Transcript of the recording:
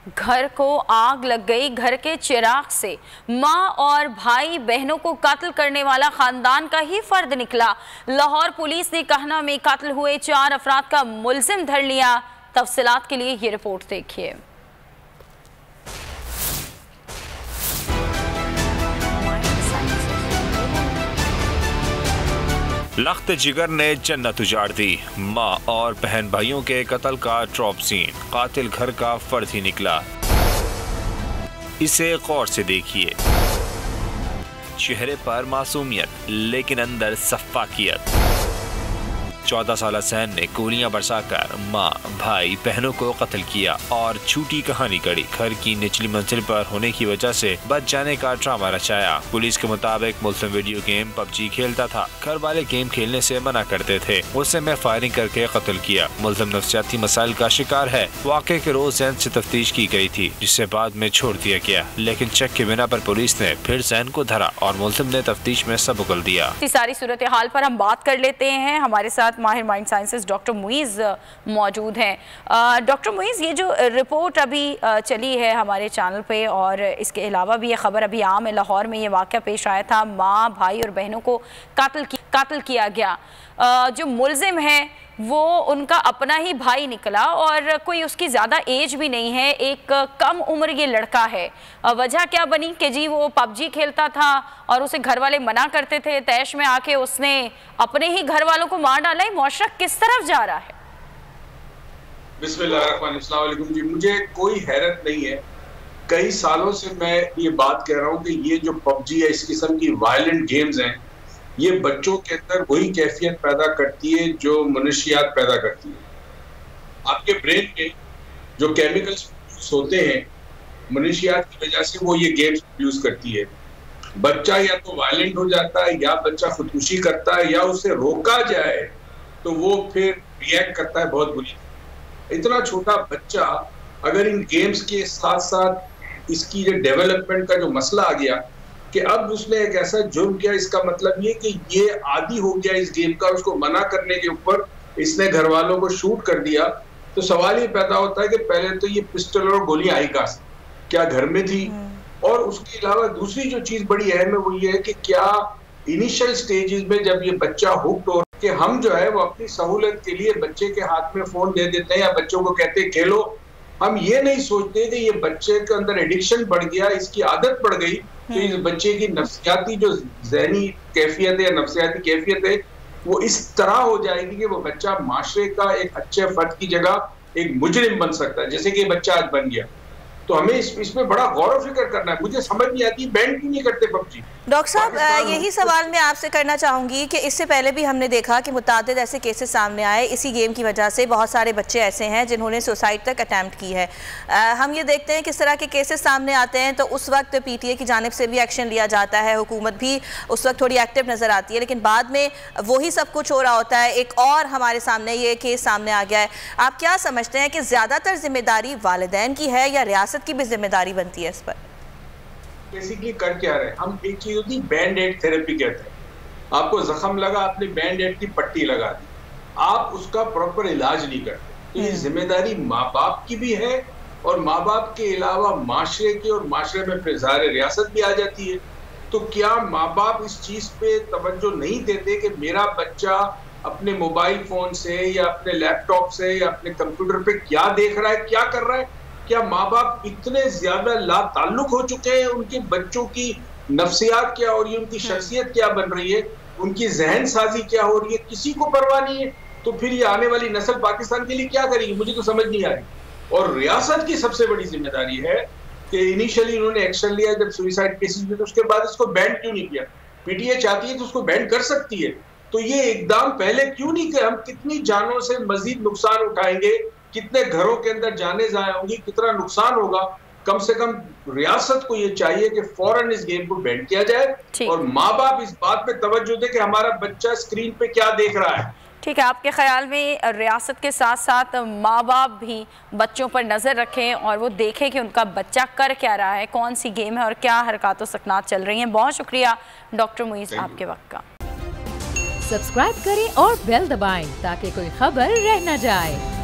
घर को आग लग गई। घर के चिराग से मां और भाई बहनों को कत्ल करने वाला खानदान का ही फर्द निकला। लाहौर पुलिस ने कहना में कत्ल हुए 4 अफराद का मुल्जिम धर लिया। तफसीलात के लिए ये रिपोर्ट देखिए। लख्त जिगर ने जन्नत उजाड़ दी। माँ और बहन भाइयों के कत्ल का ट्रॉप सीन। कातिल घर का फर्द ही निकला। इसे गौर से देखिए। चेहरे पर मासूमियत लेकिन अंदर सफाकियत। 14 साल सैन ने गोलियां बरसाकर माँ भाई बहनों को कत्ल किया और झूठी कहानी गढ़ी। घर की निचली मंजिल पर होने की वजह से बच जाने का ड्रामा रचाया। पुलिस के मुताबिक मुल्जिम वीडियो गेम पबजी खेलता था। घर वाले गेम खेलने से मना करते थे। उसे मैं फायरिंग करके कत्ल किया। मुल्जिम नफ्सियाती मसाइल का शिकार है। वाक़े के रोज जैन से तफ्तीश की गई थी, जिसे बाद में छोड़ दिया गया, लेकिन चेक के बिना पर पुलिस ने फिर जैन को धरा और मुल्जिम ने तफ्तीश में सब उगल दिया। सारी सूरत हाल पर हम बात कर लेते हैं। हमारे साथ माहिर माइंड साइंसेस डॉक्टर मुईज़ मौजूद हैं। डॉक्टर मुईज़, ये जो रिपोर्ट अभी चली है हमारे चैनल पे और इसके अलावा भी ये खबर अभी आम है, लाहौर में ये वाक़या पेश आया था। माँ भाई और बहनों को कत्ल किया गया। जो मुल्जिम है वो उनका अपना ही भाई निकला और कोई उसकी ज़्यादा एज भी नहीं है, एक कम उम्र ये लड़का है। वजह क्या बनी कि जी वो पबजी खेलता था और उसे घर वाले मना करते थे। तैश में आके उसने अपने ही घर वालों को मार डाला। मुआशरा किस तरफ जा रहा है? बिस्मिल्लाहिर्रहमानिर्रहीम जी, मुझे कोई हैरत नहीं है। कई सालों से मैं ये बात कह रहा हूँ कि ये जो पबजी है, इस किस्म की वायलेंट गेम्स हैं, ये बच्चों के अंदर वही कैफियत पैदा करती है जो मनुष्यात पैदा करती है। आपके ब्रेन में जो केमिकल्स होते हैं मनुष्यात की वजह से वो ये गेम्स प्रोड्यूस करती है। बच्चा या तो वायलेंट हो जाता है, या बच्चा खुदकुशी करता है, या उसे रोका जाए तो वो फिर रिएक्ट करता है बहुत बुरी। इतना छोटा बच्चा अगर इन गेम्स के साथ साथ इसकी जो डेवलपमेंट का जो मसला आ गया कि अब उसने एक ऐसा जुर्म किया, इसका मतलब ये कि ये आदी हो गया इस गेम का, उसको मना करने के ऊपर इसने घर वालों को शूट कर दिया, तो सवाल ये पैदा होता है कि पहले तो ये पिस्टल और गोलियां आई कहां से, क्या घर में थी? और उसके अलावा दूसरी जो चीज बड़ी अहम है वो ये है कि क्या इनिशियल स्टेजेस में जब ये बच्चा हुक्ड हो कि हम जो है वो अपनी सहूलत के लिए बच्चे के हाथ में फोन दे देते हैं या बच्चों को कहते हैं खेलो, हम ये नहीं सोचते कि ये बच्चे के अंदर एडिक्शन बढ़ गया, इसकी आदत पड़ गई, तो इस बच्चे की नफ्सियाती जो ज़हनी कैफियत है या नफ्सियाती कैफियत है वो इस तरह हो जाएगी कि वो बच्चा माशरे का एक अच्छे फर्द की जगह एक मुजरिम बन सकता है, जैसे कि बच्चा आज बन गया। तो हमें इसमें बड़ा गौर फिक्र करना है। मुझे समझ नहीं आती बैन क्यों नहीं करते पबजी। डॉक्टर साहब, यही सवाल मैं आपसे करना चाहूँगी कि इससे पहले भी हमने देखा कि मुतादिद ऐसे केसेस सामने आए इसी गेम की वजह से। बहुत सारे बच्चे ऐसे हैं जिन्होंने सुसाइड तक अटैम्प्ट की है। हम ये देखते हैं किस तरह के केसेस सामने आते हैं तो उस वक्त PTA की जानिब से भी एक्शन लिया जाता है, हुकूमत भी उस वक्त थोड़ी एक्टिव नज़र आती है, लेकिन बाद में वही सब कुछ हो रहा होता है। एक और हमारे सामने ये केस सामने आ गया है। आप क्या समझते हैं कि ज़्यादातर जिम्मेदारी वालिदैन की है या रियासत की भी जिम्मेदारी बनती है इस पर? बेसिकली कर क्या रहे हम, एक चीज होती है बैंड एड थेरेपी कहते हैं। आपको जख्म लगा, आपने बैंड एड की पट्टी लगा दी, आप उसका प्रॉपर इलाज नहीं करते। तो ये जिम्मेदारी माँ बाप की भी है और माँ बाप के अलावा माशरे की, और माशरे में फिर ज़ाहिर रियासत भी आ जाती है। तो क्या माँ बाप इस चीज पे तवज्जो नहीं देते कि मेरा बच्चा अपने मोबाइल फोन से या अपने लैपटॉप से या अपने कंप्यूटर पे क्या देख रहा है, क्या कर रहा है? क्या माँ बाप इतने ज्यादा लाताल्लुक हो चुके हैं, उनके बच्चों की नफ्सियात क्या हो रही है, उनकी शख्सियत क्या बन रही है, उनकी जहन साजी क्या हो रही है, किसी को परवाह नहीं है? तो फिर ये आने वाली नस्ल पाकिस्तान के लिए क्या करेगी, मुझे तो समझ नहीं आ रही। और रियासत की सबसे बड़ी जिम्मेदारी है कि इनिशियली उन्होंने एक्शन लिया जब सुसाइड केसेस में, तो उसके बाद इसको बैन क्यों नहीं किया? PTA चाहती है तो उसको बैन कर सकती है, तो ये एकदम पहले क्यों नहीं किया? हम कितनी जानों से मजीद नुकसान उठाएंगे, कितने घरों के अंदर जाने जाया होंगी, कितना नुकसान होगा। कम से कम रियासत को ये चाहिए कि फौरन इस गेम को बैन किया जाए और माँ बाप इस बात पे तवज्जो दे कि हमारा बच्चा स्क्रीन पे क्या देख रहा है। ठीक है, आपके ख्याल में रियासत के साथ साथ माँ बाप भी बच्चों पर नज़र रखें और वो देखें कि उनका बच्चा कर क्या रहा है, कौन सी गेम है और क्या हरकत व सकनात चल रही हैं। बहुत शुक्रिया डॉक्टर मुईज़ आपके वक्त का। सब्सक्राइब करें और बेल दबाएं ताकि कोई खबर रह न जाए।